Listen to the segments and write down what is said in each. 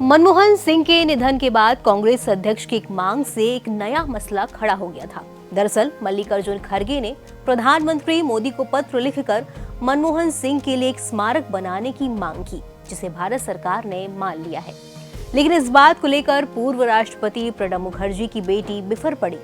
मनमोहन सिंह के निधन के बाद कांग्रेस अध्यक्ष की एक मांग से एक नया मसला खड़ा हो गया था। दरअसल मल्लिकार्जुन खड़गे ने प्रधानमंत्री मोदी को पत्र लिखकर मनमोहन सिंह के लिए एक स्मारक बनाने की मांग की, जिसे भारत सरकार ने मान लिया है। लेकिन इस बात को लेकर पूर्व राष्ट्रपति प्रणब मुखर्जी की बेटी बिफर पड़ी।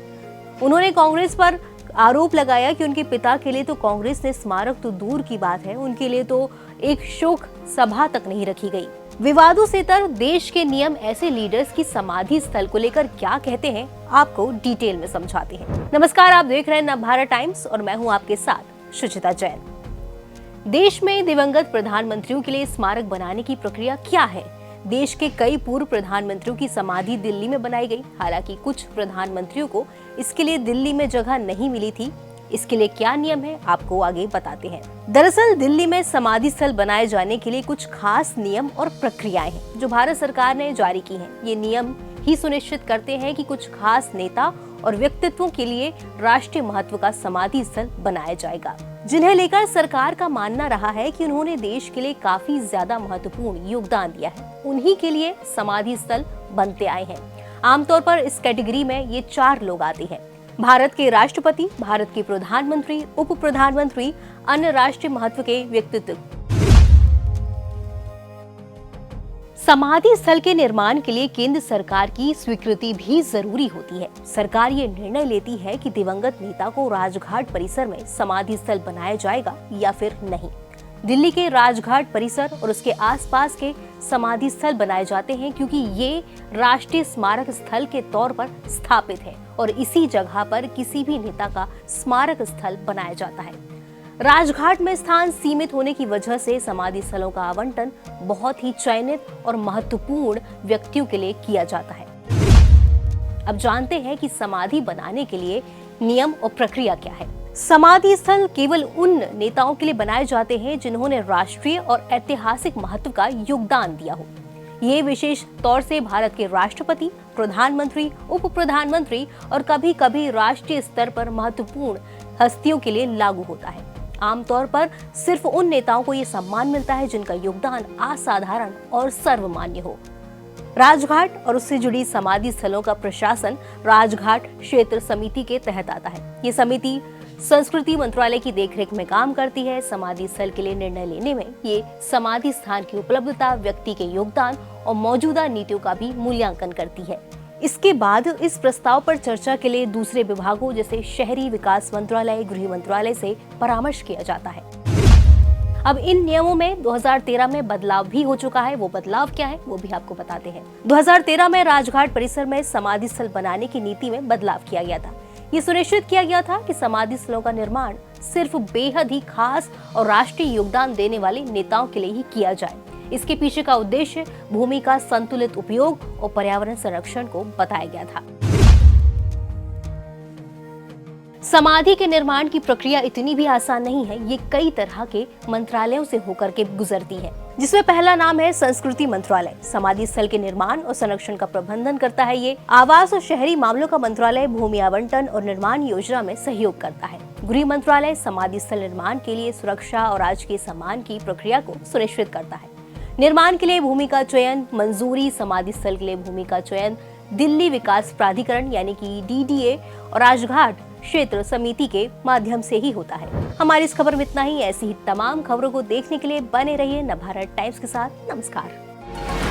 उन्होंने कांग्रेस पर आरोप लगाया कि उनके पिता के लिए तो कांग्रेस ने स्मारक तो दूर की बात है, उनके लिए तो एक शोक सभा तक नहीं रखी गई। विवादों से तर देश के नियम ऐसे लीडर्स की समाधि स्थल को लेकर क्या कहते हैं, आपको डिटेल में समझाते हैं। नमस्कार, आप देख रहे हैं नवभारत टाइम्स और मैं हूं आपके साथ शुचिता जैन। देश में दिवंगत प्रधानमंत्रियों के लिए स्मारक बनाने की प्रक्रिया क्या है? देश के कई पूर्व प्रधानमंत्रियों की समाधि दिल्ली में बनाई गई। हालांकि कुछ प्रधानमंत्रियों को इसके लिए दिल्ली में जगह नहीं मिली थी। इसके लिए क्या नियम है, आपको आगे बताते हैं। दरअसल दिल्ली में समाधि स्थल बनाए जाने के लिए कुछ खास नियम और प्रक्रियाएं हैं जो भारत सरकार ने जारी की हैं। ये नियम ही सुनिश्चित करते हैं कि कुछ खास नेता और व्यक्तित्वों के लिए राष्ट्रीय महत्व का समाधि स्थल बनाया जाएगा, जिन्हें लेकर सरकार का मानना रहा है कि उन्होंने देश के लिए काफी ज्यादा महत्वपूर्ण योगदान दिया है। उन्हीं के लिए समाधि स्थल बनते आए हैं। आमतौर पर इस कैटेगरी में ये 4 लोग आते हैं: भारत के राष्ट्रपति, भारत के प्रधानमंत्री, उप प्रधानमंत्री, अन्य राष्ट्रीय महत्व के व्यक्तित्व। समाधि स्थल के निर्माण के लिए केंद्र सरकार की स्वीकृति भी जरूरी होती है। सरकार ये निर्णय लेती है कि दिवंगत नेता को राजघाट परिसर में समाधि स्थल बनाया जाएगा या फिर नहीं। दिल्ली के राजघाट परिसर और उसके आसपास के समाधि स्थल बनाए जाते हैं क्योंकि ये राष्ट्रीय स्मारक स्थल के तौर पर स्थापित है और इसी जगह पर किसी भी नेता का स्मारक स्थल बनाया जाता है। राजघाट में स्थान सीमित होने की वजह से समाधि स्थलों का आवंटन बहुत ही चयनित और महत्वपूर्ण व्यक्तियों के लिए किया जाता है। अब जानते हैं कि समाधि बनाने के लिए नियम और प्रक्रिया क्या है। समाधि स्थल केवल उन नेताओं के लिए बनाए जाते हैं जिन्होंने राष्ट्रीय और ऐतिहासिक महत्व का योगदान दिया हो। ये विशेष तौर से भारत के राष्ट्रपति, प्रधानमंत्री, उप प्रधानमंत्री और कभी कभी राष्ट्रीय स्तर पर महत्वपूर्ण हस्तियों के लिए लागू होता है। आमतौर पर सिर्फ उन नेताओं को ये सम्मान मिलता है जिनका योगदान असाधारण और सर्वमान्य हो। राजघाट और उससे जुड़ी समाधि स्थलों का प्रशासन राजघाट क्षेत्र समिति के तहत आता है। ये समिति संस्कृति मंत्रालय की देखरेख में काम करती है। समाधि स्थल के लिए निर्णय लेने में ये समाधि स्थान की उपलब्धता, व्यक्ति के योगदान और मौजूदा नीतियों का भी मूल्यांकन करती है। इसके बाद इस प्रस्ताव पर चर्चा के लिए दूसरे विभागों जैसे शहरी विकास मंत्रालय, गृह मंत्रालय से परामर्श किया जाता है। अब इन नियमों में 2013 में बदलाव भी हो चुका है। वो बदलाव क्या है वो भी आपको बताते हैं। 2013 में राजघाट परिसर में समाधि स्थल बनाने की नीति में बदलाव किया गया था। ये सुनिश्चित किया गया था कि समाधि स्थलों का निर्माण सिर्फ बेहद ही खास और राष्ट्रीय योगदान देने वाले नेताओं के लिए ही किया जाए। इसके पीछे का उद्देश्य भूमि का संतुलित उपयोग और पर्यावरण संरक्षण को बताया गया था। समाधि के निर्माण की प्रक्रिया इतनी भी आसान नहीं है। ये कई तरह के मंत्रालयों से होकर के गुजरती है, जिसमें पहला नाम है संस्कृति मंत्रालय। समाधि स्थल के निर्माण और संरक्षण का प्रबंधन करता है। ये आवास और शहरी मामलों का मंत्रालय भूमि आवंटन और निर्माण योजना में सहयोग करता है। गृह मंत्रालय समाधि स्थल निर्माण के लिए सुरक्षा और राजकीय सम्मान की प्रक्रिया को सुनिश्चित करता है। निर्माण के लिए भूमि का चयन, मंजूरी, समाधि स्थल के लिए भूमि का चयन दिल्ली विकास प्राधिकरण यानी कि DDA और राजघाट क्षेत्र समिति के माध्यम से ही होता है। हमारी इस खबर में इतना ही। ऐसी ही तमाम खबरों को देखने के लिए बने रहिए नवभारत टाइम्स के साथ। नमस्कार।